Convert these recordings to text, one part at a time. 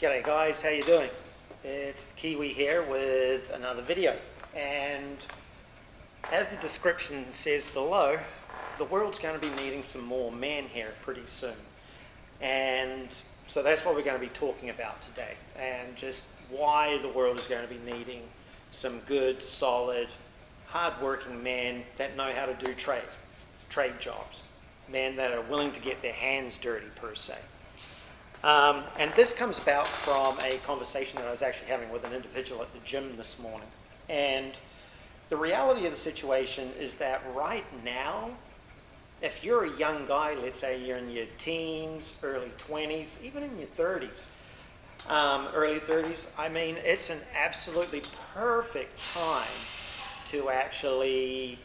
G'day guys, how you doing? It's the Kiwi here with another video, and as the description says below, the world's going to be needing some more men here pretty soon, and so that's what we're going to be talking about today, and just why the world is going to be needing some good, solid, hard-working men that know how to do trade jobs, men that are willing to get their hands dirty per se. And this comes about from a conversation that I was actually having with an individual at the gym this morning. And the reality of the situation is that right now, if you're a young guy, let's say you're in your teens, early 20s, even in your 30s, early 30s, I mean, it's an absolutely perfect time to actually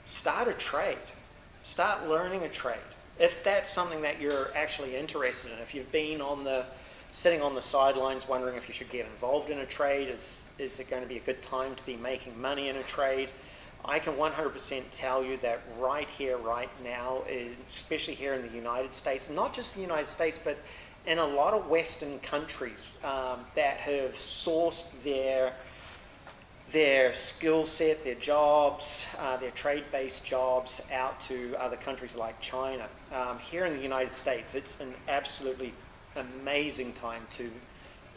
start a trade, start learning a trade. If that's something that you're actually interested in, if you've been sitting on the sidelines wondering if you should get involved in a trade, is it going to be a good time to be making money in a trade? I can 100% tell you that right here, right now, especially here in the United States, not just the United States, but in a lot of Western countries that have sourced their skill set, their jobs, their trade-based jobs out to other countries like China. Here in the United States, it's an absolutely amazing time to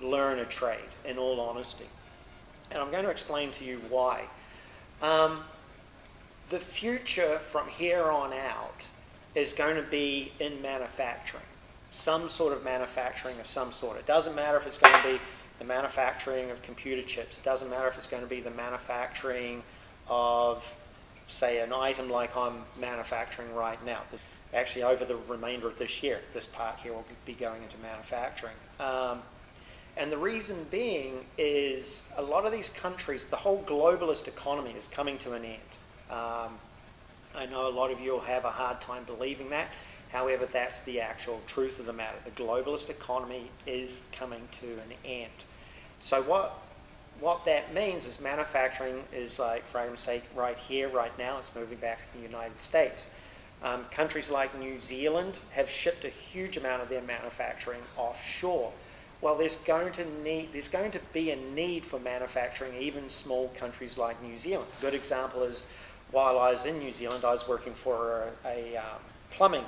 learn a trade, in all honesty. And I'm going to explain to you why. The future from here on out is going to be in manufacturing, some sort of manufacturing of some sort. It doesn't matter if it's going to be the manufacturing of computer chips. It doesn't matter if it's going to be the manufacturing of, say, an item like I'm manufacturing right now. Actually, over the remainder of this year, this part here will be going into manufacturing. And the reason being is a lot of these countries, the whole globalist economy is coming to an end. I know a lot of you will have a hard time believing that. However, that's the actual truth of the matter. The globalist economy is coming to an end. So what that means is manufacturing is, like, for argument's sake, right here, right now, it's moving back to the United States. Countries like New Zealand have shipped a huge amount of their manufacturing offshore. Well, there's going to be a need for manufacturing even small countries like New Zealand. A good example is, while I was in New Zealand, I was working for a plumbing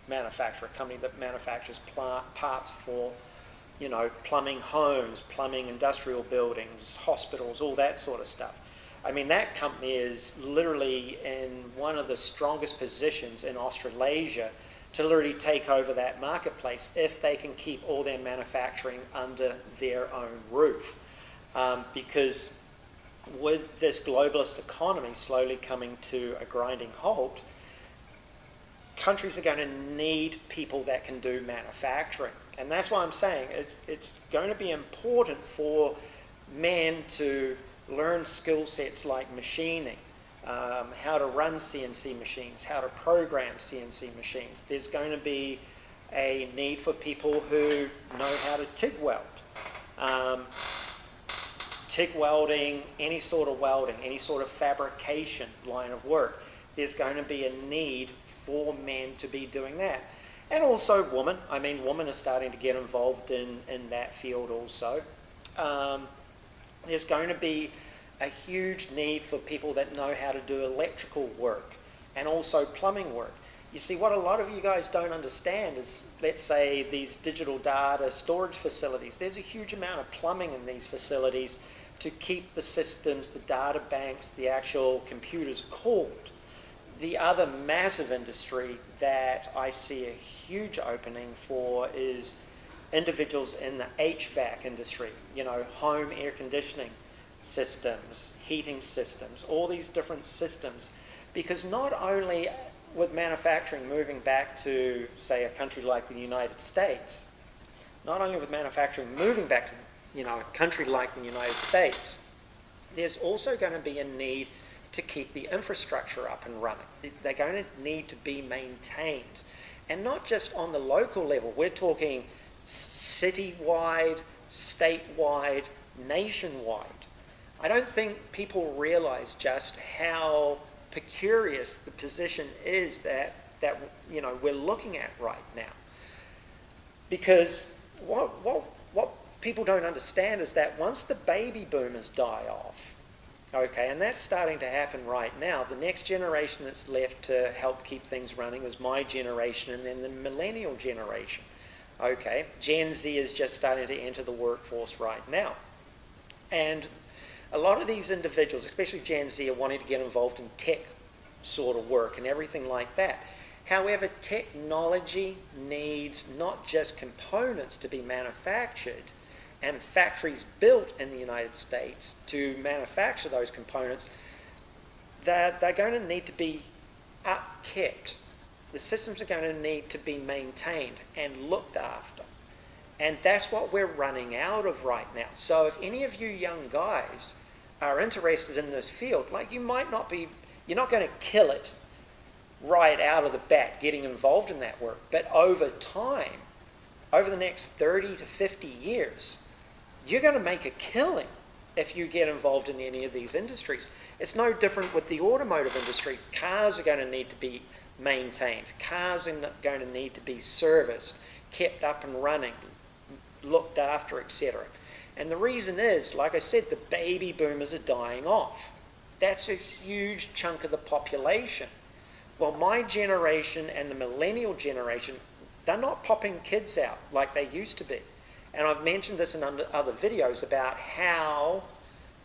manufacturer, a company that manufactures parts for, you know, plumbing homes, plumbing industrial buildings, hospitals, all that sort of stuff. I mean, that company is literally in one of the strongest positions in Australasia to literally take over that marketplace if they can keep all their manufacturing under their own roof. Because with this globalist economy slowly coming to a grinding halt, countries are going to need people that can do manufacturing. And that's why I'm saying it's going to be important for men to learn skill sets like machining, how to run CNC machines, how to program CNC machines. There's going to be a need for people who know how to TIG weld. TIG welding, any sort of fabrication line of work. There's going to be a need for men to be doing that. And also women. I mean, women are starting to get involved in that field also. There's going to be a huge need for people that know how to do electrical work and also plumbing work. You see, what a lot of you guys don't understand is, let's say, these digital data storage facilities. There's a huge amount of plumbing in these facilities to keep the systems, the data banks, the actual computers cooled. The other massive industry that I see a huge opening for is individuals in the HVAC industry, you know, home air conditioning systems, heating systems, all these different systems. Because not only with manufacturing moving back to, say, a country like the United States, not only with manufacturing moving back to, you know, a country like the United States, there's also going to be a need to keep the infrastructure up and running. They're going to need to be maintained. And not just on the local level, we're talking citywide, statewide, nationwide. I don't think people realize just how precarious the position is that you know, we're looking at right now. Because what what people don't understand is that once the baby boomers die off, okay, and that's starting to happen right now, the next generation that's left to help keep things running is my generation and then the millennial generation. Okay, Gen Z is just starting to enter the workforce right now. And a lot of these individuals, especially Gen Z, are wanting to get involved in tech sort of work and everything like that. However, technology needs not just components to be manufactured and factories built in the United States to manufacture those components, they're going to need to be upkept. The systems are going to need to be maintained and looked after. And that's what we're running out of right now. So if any of you young guys are interested in this field, like you're not going to kill it right out of the bat getting involved in that work. But over time, over the next 30 to 50 years, you're going to make a killing if you get involved in any of these industries. It's no different with the automotive industry. Cars are going to need to be maintained. Cars are going to need to be serviced, kept up and running, looked after, etc. And the reason is, like I said, the baby boomers are dying off. That's a huge chunk of the population. Well, my generation and the millennial generation, they're not popping kids out like they used to be. And I've mentioned this in other videos about how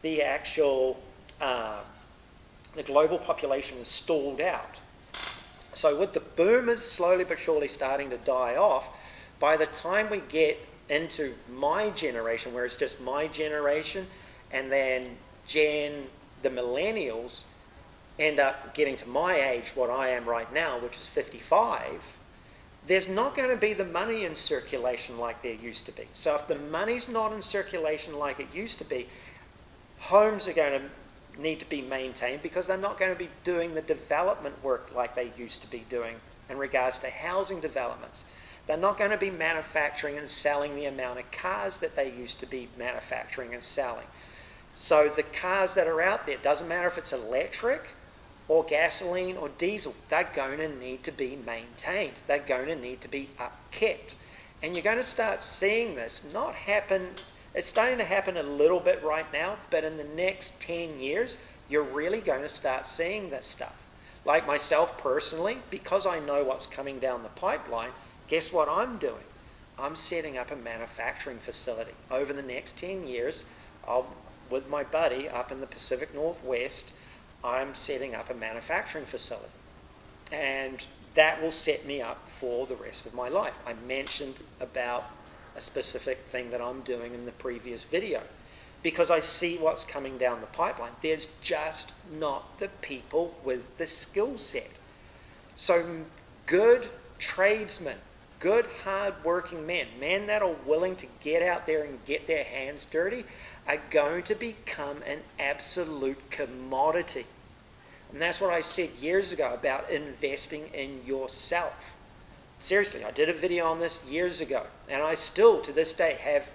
the actual, the global population is stalled out. So with the boomers slowly but surely starting to die off, by the time we get into my generation, where it's just my generation, and then the millennials end up getting to my age, what I am right now, which is 55, there's not going to be the money in circulation like there used to be. So if the money's not in circulation like it used to be, homes are going to need to be maintained because they're not going to be doing the development work like they used to be doing in regards to housing developments. They're not going to be manufacturing and selling the amount of cars that they used to be manufacturing and selling. So the cars that are out there, doesn't matter if it's electric or gasoline or diesel, they're going to need to be maintained. They're going to need to be upkept. And you're going to start seeing this not happen. It's starting to happen a little bit right now, but in the next 10 years, you're really going to start seeing this stuff. Like myself personally, because I know what's coming down the pipeline, guess what I'm doing? I'm setting up a manufacturing facility. Over the next 10 years, with my buddy up in the Pacific Northwest, I'm setting up a manufacturing facility. And that will set me up for the rest of my life. I mentioned about a specific thing that I'm doing in the previous video because I see what's coming down the pipeline. There's just not the people with the skill set. So good tradesmen, good hard-working men that are willing to get out there and get their hands dirty are going to become an absolute commodity. And that's what I said years ago about investing in yourself. Seriously, I did a video on this years ago, and I still, to this day, have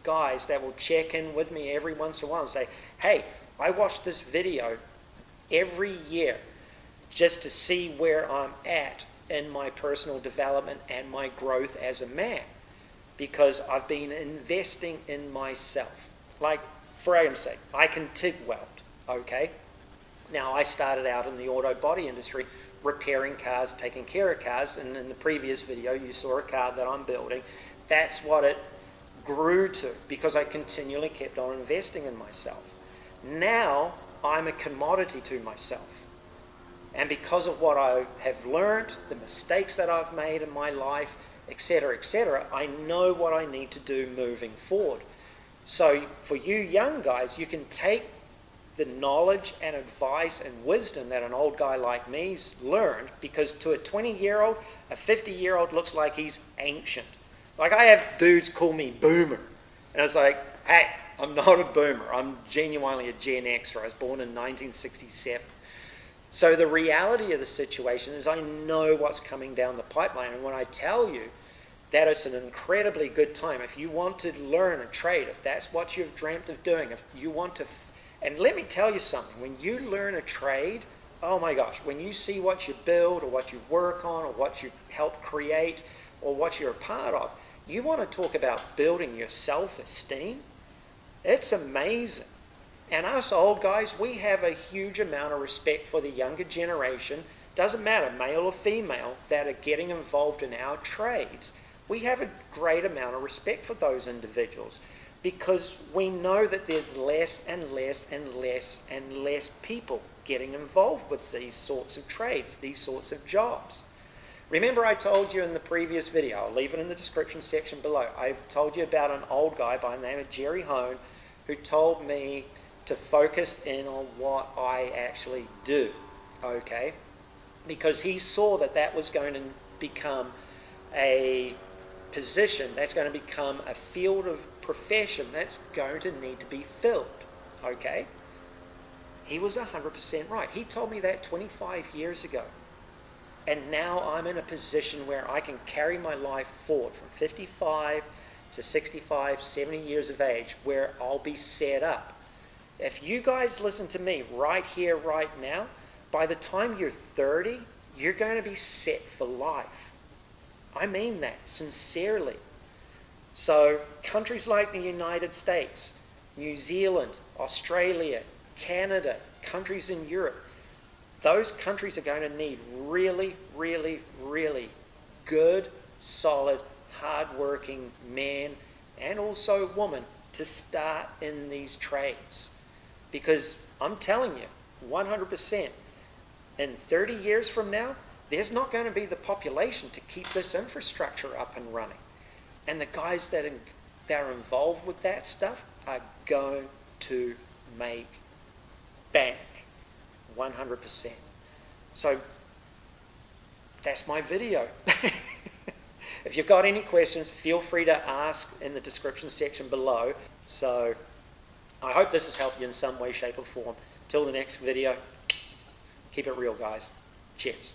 guys that will check in with me every once in a while and say, hey, I watched this video every year just to see where I'm at in my personal development and my growth as a man, because I've been investing in myself. Like, for argument's sake, I can TIG weld, okay? Now, I started out in the auto body industry repairing cars, taking care of cars, and in the previous video you saw a car that I'm building. That's what it grew to because I continually kept on investing in myself. Now, I'm a commodity to myself. And because of what I have learned, the mistakes that I've made in my life, etc., I know what I need to do moving forward. So for you young guys, you can take the knowledge and advice and wisdom that an old guy like me's learned, because to a 20-year-old, a 50-year-old looks like he's ancient. Like, I have dudes call me boomer. And it's like, hey, I'm not a boomer. I'm genuinely a Gen Xer. I was born in 1967. So the reality of the situation is I know what's coming down the pipeline. And when I tell you that it's an incredibly good time, if you want to learn a trade, if that's what you've dreamt of doing, if you want to... And let me tell you something. When you learn a trade, oh my gosh, when you see what you build or what you work on or what you help create or what you're a part of, You want to talk about building your self-esteem? It's amazing. And us old guys, we have a huge amount of respect for the younger generation, doesn't matter, male or female, that are getting involved in our trades. We have a great amount of respect for those individuals because we know that there's less and less and less and less people getting involved with these sorts of trades, these sorts of jobs. Remember I told you in the previous video, I'll leave it in the description section below, I told you about an old guy by the name of Jerry Hone who told me to focus in on what I actually do, okay? Because he saw that that was going to become a position, that's going to become a field of profession that's going to need to be filled, okay? He was 100% right. He told me that 25 years ago. And now I'm in a position where I can carry my life forward from 55 to 65, 70 years of age, where I'll be set up. If you guys listen to me right here, right now, by the time you're 30, you're going to be set for life. I mean that sincerely. So countries like the United States, New Zealand, Australia, Canada, countries in Europe, those countries are going to need really, really, really good, solid, hard-working men and also women to start in these trades. Because I'm telling you, 100%, in 30 years from now, there's not going to be the population to keep this infrastructure up and running. And the guys that are involved with that stuff are going to make bank, 100%. So that's my video. If you've got any questions, feel free to ask in the description section below. So I hope this has helped you in some way, shape or form. Till the next video, keep it real, guys. Cheers.